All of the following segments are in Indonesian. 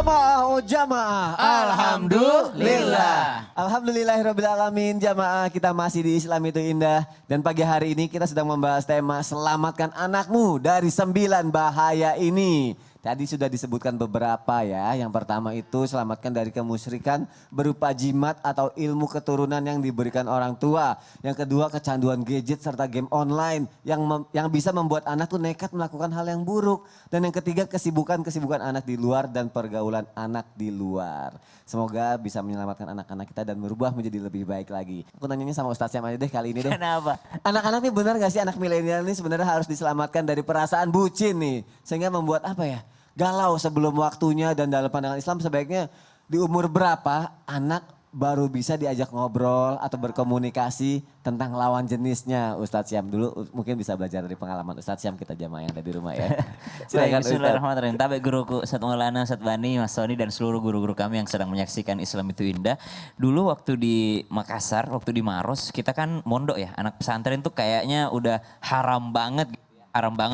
Jamaah, oh jamaah. Alhamdulillah. Alhamdulillahirrabbilalamin. Jamaah, kita masih di Islam itu indah. Dan pagi hari ini kita sedang membahas tema selamatkan anakmu dari 9 bahaya ini. Tadi sudah disebutkan beberapa ya. Yang pertama itu selamatkan dari kemusyrikan berupa jimat atau ilmu keturunan yang diberikan orang tua. Yang kedua kecanduan gadget serta game online yang bisa membuat anak tuh nekat melakukan hal yang buruk. Dan yang ketiga kesibukan anak di luar dan pergaulan anak di luar. Semoga bisa menyelamatkan anak-anak kita dan merubah menjadi lebih baik lagi. Aku nanyanya sama Ustadz Syam aja deh kali ini deh. Kenapa? Anak-anak nih benar gak sih anak milenial ini sebenarnya harus diselamatkan dari perasaan bucin nih. Sehingga membuat apa ya? Galau sebelum waktunya dan dalam pandangan Islam sebaiknya di umur berapa anak baru bisa diajak ngobrol atau berkomunikasi tentang lawan jenisnya. Ustadz Syam dulu mungkin bisa belajar dari pengalaman Ustadz Syam kita jamaah yang ada di rumah ya. Silakan Bismillahirrahmanirrahim. Tapi guruku Ustadz Maulana, Ustadz Bani, Mas Soni dan seluruh guru-guru kami yang sedang menyaksikan Islam itu indah. Dulu waktu di Makassar, waktu di Maros kita kan mondok ya. Anak pesantren tuh kayaknya udah haram banget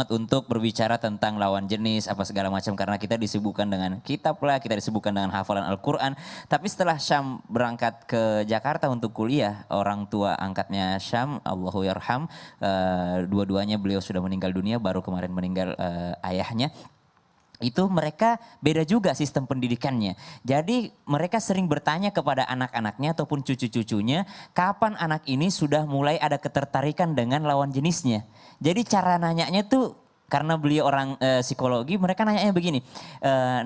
untuk berbicara tentang lawan jenis apa segala macam karena kita disibukkan dengan kitab lah, kita disibukkan dengan hafalan Al-Quran. Tapi setelah Syam berangkat ke Jakarta untuk kuliah, orang tua angkatnya Syam, Allahu yarham, dua-duanya beliau sudah meninggal dunia, baru kemarin meninggal ayahnya. Itu mereka beda juga sistem pendidikannya. Jadi mereka sering bertanya kepada anak-anaknya ataupun cucu-cucunya, kapan anak ini sudah mulai ada ketertarikan dengan lawan jenisnya. Jadi cara nanyanya tuh, karena beliau orang psikologi, mereka nanyanya begini,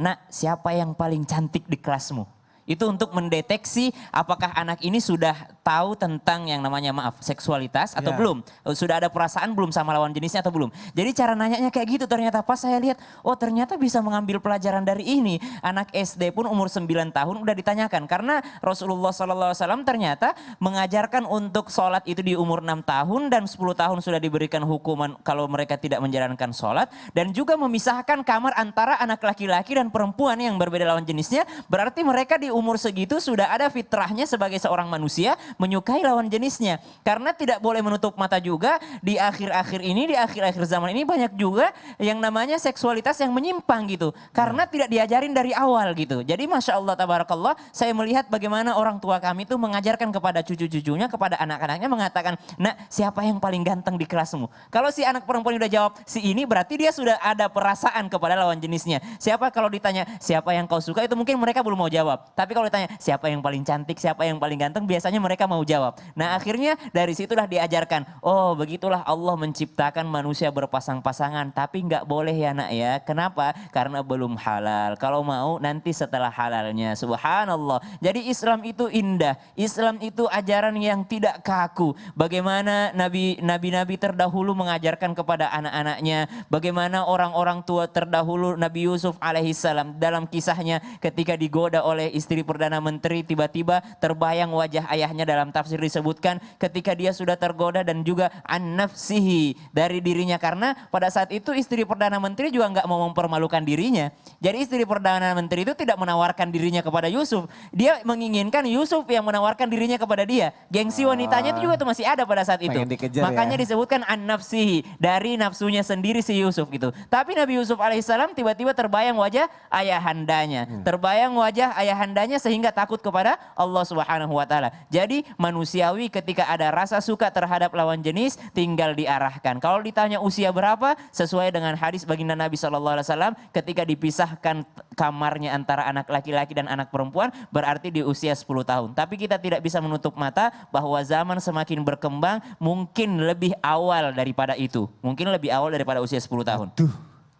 nak siapa yang paling cantik di kelasmu? Itu untuk mendeteksi apakah anak ini sudah tahu tentang yang namanya seksualitas atau belum. Sudah ada perasaan belum sama lawan jenisnya atau belum. Jadi cara nanyanya kayak gitu ternyata pas saya lihat, oh ternyata bisa mengambil pelajaran dari ini. Anak SD pun umur 9 tahun udah ditanyakan. Karena Rasulullah SAW ternyata mengajarkan untuk sholat itu di umur 6 tahun dan 10 tahun sudah diberikan hukuman kalau mereka tidak menjalankan sholat. Dan juga memisahkan kamar antara anak laki-laki dan perempuan yang berbeda lawan jenisnya. Berarti mereka di umur segitu sudah ada fitrahnya sebagai seorang manusia menyukai lawan jenisnya. Karena tidak boleh menutup mata juga di akhir-akhir ini, di akhir-akhir zaman ini banyak juga yang namanya seksualitas yang menyimpang gitu. Karena tidak diajarin dari awal gitu. Jadi Masya Allah tabarakallah, saya melihat bagaimana orang tua kami itu mengajarkan kepada cucu-cucunya, kepada anak-anaknya mengatakan, nak siapa yang paling ganteng di kelasmu? Kalau si anak perempuan udah jawab si ini berarti dia sudah ada perasaan kepada lawan jenisnya. Siapa kalau ditanya siapa yang kau suka itu mungkin mereka belum mau jawab. Tapi kalau ditanya siapa yang paling cantik, siapa yang paling ganteng, biasanya mereka mau jawab. Nah akhirnya dari situlah diajarkan, oh begitulah Allah menciptakan manusia berpasang-pasangan. Tapi nggak boleh ya nak ya. Kenapa? Karena belum halal. Kalau mau nanti setelah halalnya. Subhanallah. Jadi Islam itu indah. Islam itu ajaran yang tidak kaku. Bagaimana nabi-nabi terdahulu mengajarkan kepada anak-anaknya. Bagaimana orang-orang tua terdahulu Nabi Yusuf alaihissalam dalam kisahnya ketika digoda oleh istri Perdana Menteri tiba-tiba terbayang wajah ayahnya dalam tafsir disebutkan ketika dia sudah tergoda dan juga an-nafsihi dari dirinya karena pada saat itu istri Perdana Menteri juga nggak mau mempermalukan dirinya. Jadi istri Perdana Menteri itu tidak menawarkan dirinya kepada Yusuf. Dia menginginkan Yusuf yang menawarkan dirinya kepada dia. Gengsi wanitanya itu juga tuh masih ada pada saat itu. Makanya disebutkan an-nafsihi dari nafsunya sendiri si Yusuf gitu. Tapi Nabi Yusuf alaihissalam tiba-tiba terbayang wajah ayahandanya. Terbayang wajah ayahandanya sehingga takut kepada Allah Subhanahu wa taala. Jadi manusiawi ketika ada rasa suka terhadap lawan jenis tinggal diarahkan. Kalau ditanya usia berapa sesuai dengan hadis baginda Nabi SAW ketika dipisahkan kamarnya antara anak laki-laki dan anak perempuan berarti di usia 10 tahun. Tapi kita tidak bisa menutup mata bahwa zaman semakin berkembang mungkin lebih awal daripada itu. Mungkin lebih awal daripada usia 10 tahun.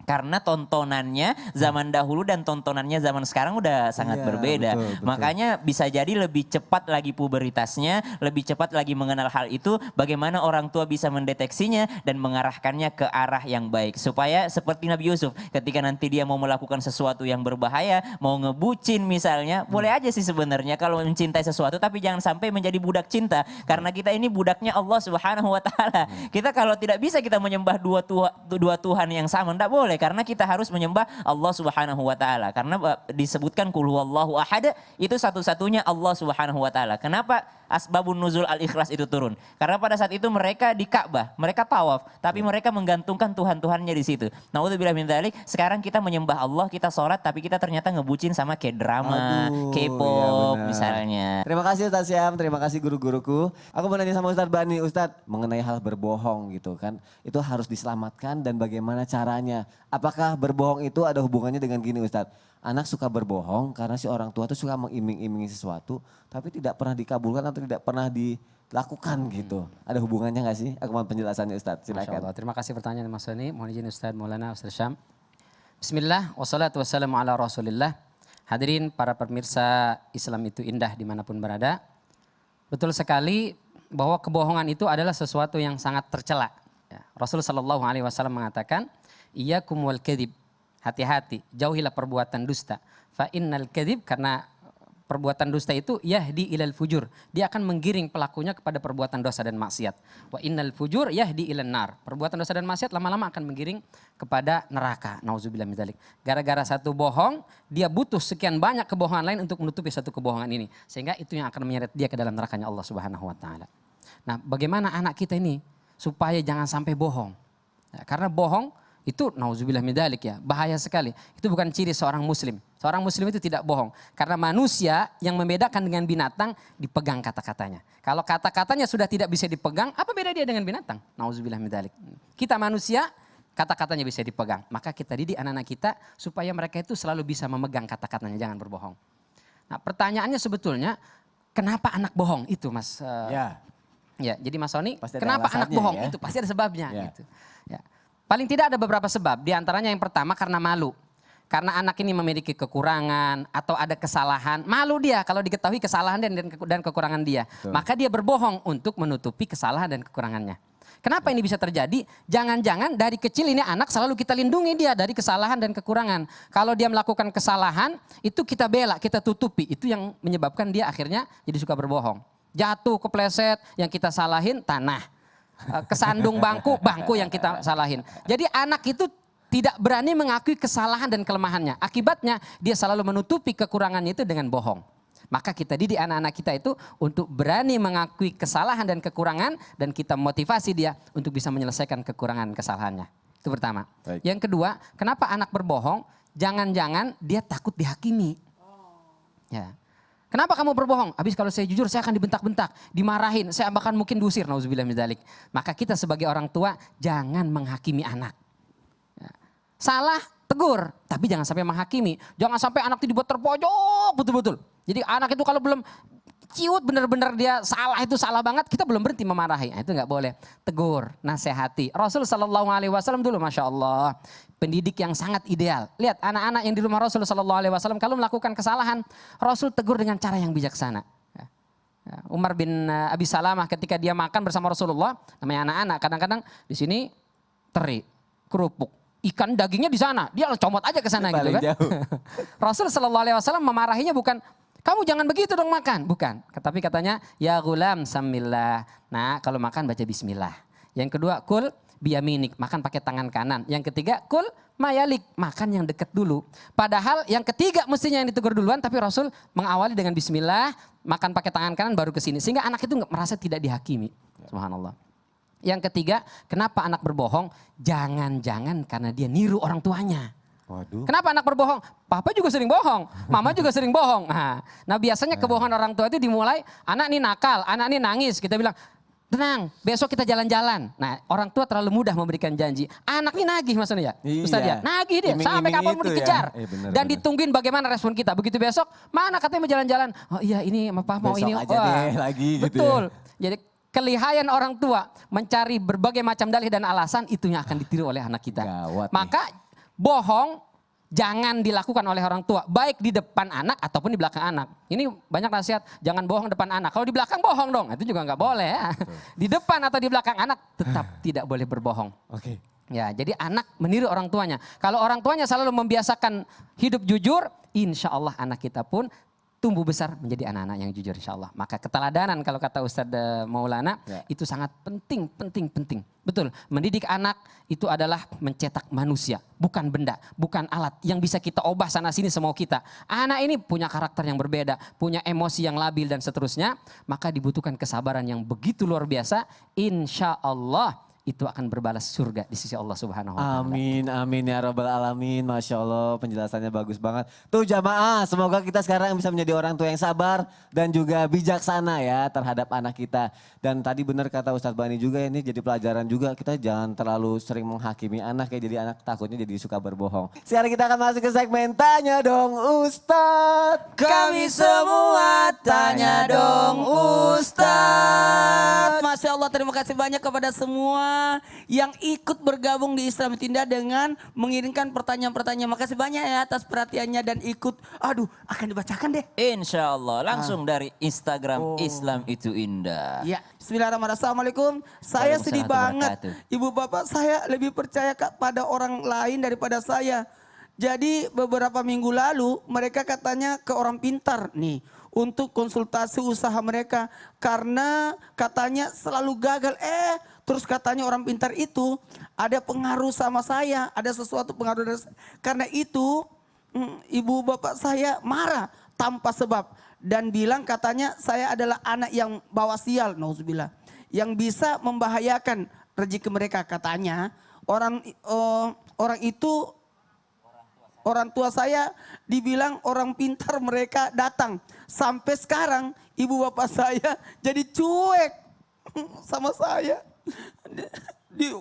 Karena tontonannya zaman dahulu dan tontonannya zaman sekarang udah sangat berbeda. Betul. Makanya bisa jadi lebih cepat lagi puberitasnya, lebih cepat lagi mengenal hal itu. Bagaimana orang tua bisa mendeteksinya dan mengarahkannya ke arah yang baik. Supaya seperti Nabi Yusuf ketika nanti dia mau melakukan sesuatu yang berbahaya, mau ngebucin misalnya. Boleh aja sih sebenarnya kalau mencintai sesuatu tapi jangan sampai menjadi budak cinta. Karena kita ini budaknya Allah Subhanahu wa taala. Kita kalau tidak bisa kita menyembah dua Tuhan yang sama, enggak boleh. boleh karena kita harus menyembah Allah Subhanahu wa taala. Karena disebutkan qul huwallahu ahad itu satu-satunya Allah Subhanahu wa taala. Kenapa asbabun nuzul al-ikhlas itu turun? Karena pada saat itu mereka di Ka'bah, mereka tawaf, tapi mereka menggantungkan Tuhan-Tuhannya di situ. Naudzubillah min dzalik, sekarang kita menyembah Allah, kita sholat, tapi kita ternyata ngebucin sama kayak drama, K-pop benar. misalnya. Terima kasih Ustaz Syam, terima kasih guru-guruku. Aku mau nanya sama Ustaz Bani, Ustaz mengenai hal berbohong gitu kan. Itu harus diselamatkan dan bagaimana caranya. Apakah berbohong itu ada hubungannya dengan gini Ustaz? Anak suka berbohong karena si orang tua tuh suka mengiming-imingi sesuatu tapi tidak pernah dikabulkan atau tidak pernah dilakukan gitu. Ada hubungannya gak sih? Aku mohon penjelasannya Ustaz, Masya silakan. Allah. Terima kasih pertanyaan Mas Soni. Mohon izin Ustaz Maulana Ustaz Syam. Bismillah, wassalatu wassalamu ala rasulillah. Hadirin para pemirsa Islam itu indah dimanapun berada. Betul sekali bahwa kebohongan itu adalah sesuatu yang sangat tercela. Ya, Rasul Shallallahu Alaihi Wasallam mengatakan, iyyakum wal kadhib. Hati-hati, jauhilah perbuatan dusta. Fa innal kadhib, karena perbuatan dusta itu yahdi ilal fujur. Dia akan menggiring pelakunya kepada perbuatan dosa dan maksiat. Wa innal fujur yahdi ilan nar. Perbuatan dosa dan maksiat lama-lama akan menggiring kepada neraka. Nauzubillah min dzalik. Gara-gara satu bohong, dia butuh sekian banyak kebohongan lain untuk menutupi satu kebohongan ini. Sehingga itu yang akan menyeret dia ke dalam nerakanya Allah Subhanahu wa taala. Nah, bagaimana anak kita ini supaya jangan sampai bohong? Ya, karena bohong itu nauzubillah min dzalik ya, bahaya sekali. Itu bukan ciri seorang muslim. Seorang muslim itu tidak bohong. Karena manusia yang membedakan dengan binatang dipegang kata-katanya. Kalau kata-katanya sudah tidak bisa dipegang, apa beda dia dengan binatang? Nauzubillah min dzalik. Kita manusia, kata-katanya bisa dipegang. Maka kita didik anak-anak kita supaya mereka itu selalu bisa memegang kata-katanya, jangan berbohong. Nah, pertanyaannya sebetulnya kenapa anak bohong itu Mas? Ya, jadi Mas Soni, kenapa anak bohong? Ya? Itu pasti ada sebabnya Ya. gitu. Ya. Paling tidak ada beberapa sebab. Di antaranya yang pertama karena malu. Karena anak ini memiliki kekurangan atau ada kesalahan. Malu dia kalau diketahui kesalahan dan kekurangan dia. Betul. Maka dia berbohong untuk menutupi kesalahan dan kekurangannya. Kenapa ini bisa terjadi? Jangan-jangan dari kecil ini anak selalu kita lindungi dia dari kesalahan dan kekurangan. Kalau dia melakukan kesalahan, itu kita bela, kita tutupi. Itu yang menyebabkan dia akhirnya jadi suka berbohong. Jatuh, kepleset, yang kita salahin tanah. Kesandung bangku yang kita salahin. Jadi anak itu tidak berani mengakui kesalahan dan kelemahannya. Akibatnya dia selalu menutupi kekurangannya itu dengan bohong. Maka kita didik anak-anak kita itu untuk berani mengakui kesalahan dan kekurangan dan kita motivasi dia untuk bisa menyelesaikan kekurangan kesalahannya. Itu pertama. Baik. Yang kedua, kenapa anak berbohong? Jangan-jangan dia takut dihakimi. Ya. Kenapa kamu berbohong? Habis kalau saya jujur saya akan dibentak-bentak, dimarahin, saya bahkan mungkin diusir. Nauzubillah min dzalik. Maka kita sebagai orang tua jangan menghakimi anak. Ya. Salah, tegur, tapi jangan sampai menghakimi. Jangan sampai anak itu dibuat terpojok betul-betul. Jadi anak itu kalau belum ciut benar-benar dia salah itu salah banget, kita belum berhenti memarahi. Nah, itu nggak boleh. Tegur, nasihati. Rasul Shallallahu Alaihi Wasallam dulu, masya Allah, pendidik yang sangat ideal. Lihat anak-anak yang di rumah Rasul Shallallahu Alaihi Wasallam kalau melakukan kesalahan, Rasul tegur dengan cara yang bijaksana. Umar bin Abi Salamah ketika dia makan bersama Rasulullah, namanya anak-anak, kadang-kadang di sini teri, kerupuk, ikan dagingnya di sana, dia comot aja ke sana gitu kan. Rasul Shallallahu Alaihi Wasallam memarahinya bukan kamu jangan begitu dong makan, bukan. Tapi katanya ya gulam samillah. Nah, kalau makan baca bismillah. Yang kedua kul biyaminik, makan pakai tangan kanan. Yang ketiga kul mayalik, makan yang dekat dulu. Padahal yang ketiga mestinya yang ditegur duluan, tapi Rasul mengawali dengan bismillah, makan pakai tangan kanan baru ke sini. Sehingga anak itu merasa tidak dihakimi. Subhanallah. Yang ketiga, kenapa anak berbohong? Jangan-jangan karena dia niru orang tuanya. Waduh. Kenapa anak berbohong? Papa juga sering bohong, mama juga sering bohong. Nah biasanya kebohongan orang tua itu dimulai, anak ini nakal, anak ini nangis. Kita bilang, tenang, besok kita jalan-jalan. Nah orang tua terlalu mudah memberikan janji. Anak ini nagih maksudnya ya, Ustaz ya. Nagih dia, sampai kapan mau dikejar. Ya? Bener, dan ditungguin bagaimana respon kita. Begitu besok, mana katanya mau jalan-jalan. Oh iya ini apa mau Besok ini. aja deh lagi gitu betul. ya. Jadi kelihayan orang tua mencari berbagai macam dalih dan alasan itu yang akan ditiru oleh anak kita. Gawat Maka bohong jangan dilakukan oleh orang tua, baik di depan anak ataupun di belakang anak. Ini banyak nasihat, jangan bohong depan anak. Kalau di belakang bohong dong, itu juga nggak boleh ya. Di depan atau di belakang anak tetap tidak boleh berbohong. Oke. Ya, jadi anak meniru orang tuanya. Kalau orang tuanya selalu membiasakan hidup jujur, insya Allah anak kita pun tumbuh besar menjadi anak-anak yang jujur insya Allah. Maka keteladanan kalau kata Ustadz Maulana itu sangat penting. Betul, mendidik anak itu adalah mencetak manusia, bukan benda, bukan alat yang bisa kita ubah sana sini semau kita. Anak ini punya karakter yang berbeda, punya emosi yang labil dan seterusnya, maka dibutuhkan kesabaran yang begitu luar biasa. Insya Allah itu akan berbalas surga di sisi Allah Subhanahu wa taala. Amin, amin ya rabbal alamin. Masya Allah penjelasannya bagus banget. Tuh jamaah, semoga kita sekarang bisa menjadi orang tua yang sabar dan juga bijaksana ya terhadap anak kita. Dan tadi benar kata Ustadz Bani juga, ini jadi pelajaran juga, kita jangan terlalu sering menghakimi anak ya, jadi anak takutnya jadi suka berbohong. Sekarang kita akan masuk ke segmen Tanya Dong Ustadz. Kami semua tanya dong Ustadz. Masya Allah, terima kasih banyak kepada semua yang ikut bergabung di Islam Itu Indah dengan mengirimkan pertanyaan-pertanyaan. Makasih banyak ya atas perhatiannya dan ikut. Aduh, akan dibacakan deh. Insya Allah langsung dari Instagram Islam Itu Indah. Ya, bismillahirrahmanirrahim. Assalamualaikum. Saya sedih Waalaikumsalam banget. Ibu bapak saya lebih percaya pada orang lain daripada saya. Jadi beberapa minggu lalu mereka katanya ke orang pintar nih untuk konsultasi usaha mereka. Karena katanya selalu gagal. Terus katanya orang pintar itu ada pengaruh sama saya. Ada sesuatu pengaruh dari saya. Karena itu ibu bapak saya marah tanpa sebab. Dan bilang katanya saya adalah anak yang bawa sial, nauzubillah. Yang bisa membahayakan rezeki mereka katanya. Orang tua saya dibilang orang pintar, mereka datang. Sampai sekarang ibu bapak saya jadi cuek sama saya.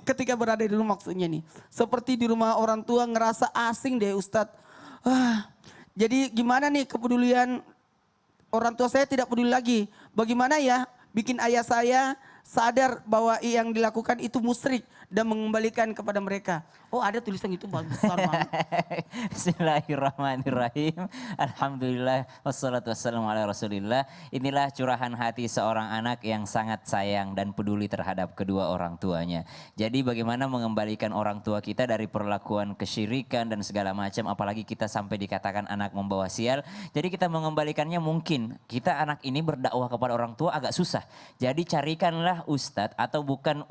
Ketika berada di rumah maksudnya nih. Seperti di rumah orang tua ngerasa asing deh Ustadz. Jadi gimana nih kepedulian orang tua saya tidak peduli lagi. Bagaimana ya bikin ayah saya sadar bahwa yang dilakukan itu musyrik dan mengembalikan kepada mereka. Oh ada tulisan itu besar banget. Bismillahirrahmanirrahim. Alhamdulillah wassalatu wassalamu ala rasulillah. Inilah curahan hati seorang anak yang sangat sayang dan peduli terhadap kedua orang tuanya. Jadi bagaimana mengembalikan orang tua kita dari perlakuan kesyirikan dan segala macam, apalagi kita sampai dikatakan anak membawa sial. Jadi kita mengembalikannya mungkin kita anak ini berdakwah kepada orang tua agak susah. Jadi carikanlah ustadz atau bukan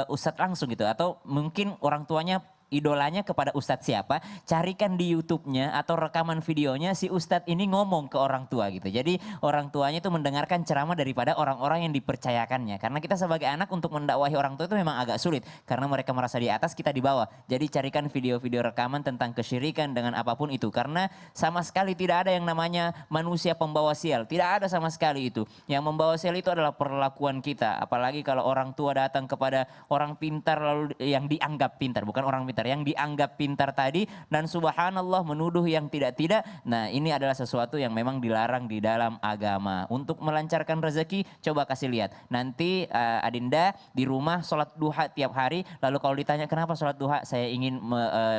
ustadz langsung gitu, atau mungkin orang tuanya idolanya kepada ustadz siapa, carikan di YouTube-nya atau rekaman videonya si ustadz ini ngomong ke orang tua gitu. Jadi orang tuanya itu mendengarkan ceramah daripada orang-orang yang dipercayakannya. Karena kita sebagai anak untuk mendakwahi orang tua itu memang agak sulit. Karena mereka merasa di atas, kita di bawah. Jadi carikan video-video rekaman tentang kesyirikan dengan apapun itu. Karena sama sekali tidak ada yang namanya manusia pembawa sial. Tidak ada sama sekali itu. Yang membawa sial itu adalah perlakuan kita. Apalagi kalau orang tua datang kepada orang pintar lalu yang dianggap pintar. Bukan orang pintar, yang dianggap pintar tadi, dan subhanallah menuduh yang tidak-tidak. Nah ini adalah sesuatu yang memang dilarang di dalam agama. Untuk melancarkan rezeki coba kasih lihat. Nanti Adinda di rumah sholat duha tiap hari. Lalu kalau ditanya kenapa sholat duha, saya ingin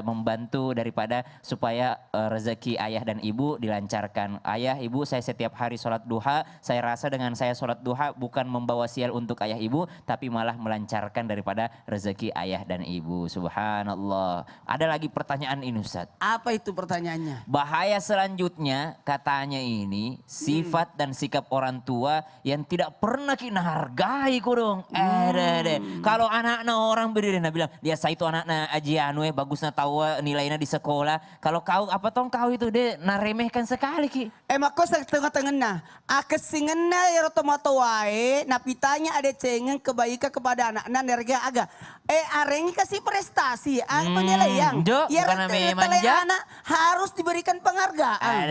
membantu daripada supaya rezeki ayah dan ibu dilancarkan. Ayah ibu saya setiap hari sholat duha. Saya rasa dengan saya sholat duha bukan membawa sial untuk ayah ibu, tapi malah melancarkan daripada rezeki ayah dan ibu. Subhanallah. Ada lagi pertanyaan ini Ustaz. Apa itu pertanyaannya? Bahaya selanjutnya katanya ini sifat dan sikap orang tua yang tidak pernah kita hargai kurung. Kalau anak-anak orang berdiri bilang dia itu anak-anak aji anu bagusnya tahu nilainya di sekolah. Kalau kau apa tong kau itu dia naremehkan sekali ki. Mako sa tengah-tengah na. Akasingen na yaro tomato wae. Napitanya ada cengen kebaikan kepada anak-anak nerga aga. Areng kasih prestasi. Penilaian. Ya anak harus diberikan penghargaan.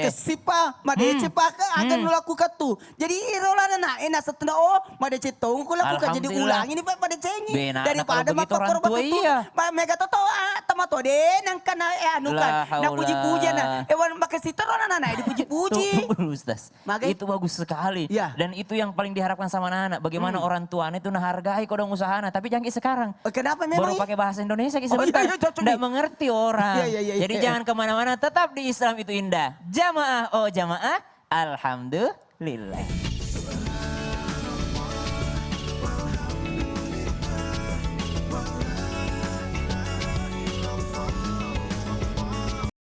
Kesipa. Madece paka akan melakukan tuh. Jadi irola na setengah madece tahu ko lakukan jadi ulang ini pada cengi. Daripada mapakor batu tuh. Mega toto tomato de nang kana anu kan. Na puji-puji na. Ewan makasih terus anak-anak dipuji-puji. Ustaz, itu bagus sekali. Ya. Dan itu yang paling diharapkan sama anak-anak. Bagaimana orang tuanya itu menghargai kodong usahana. Tapi jangan sekarang. Kenapa memang? Baru pakai bahasa Indonesia sebentar. Tidak mengerti orang. Jadi jangan kemana-mana, tetap di Islam Itu Indah. Jamaah, oh jamaah, alhamdulillah.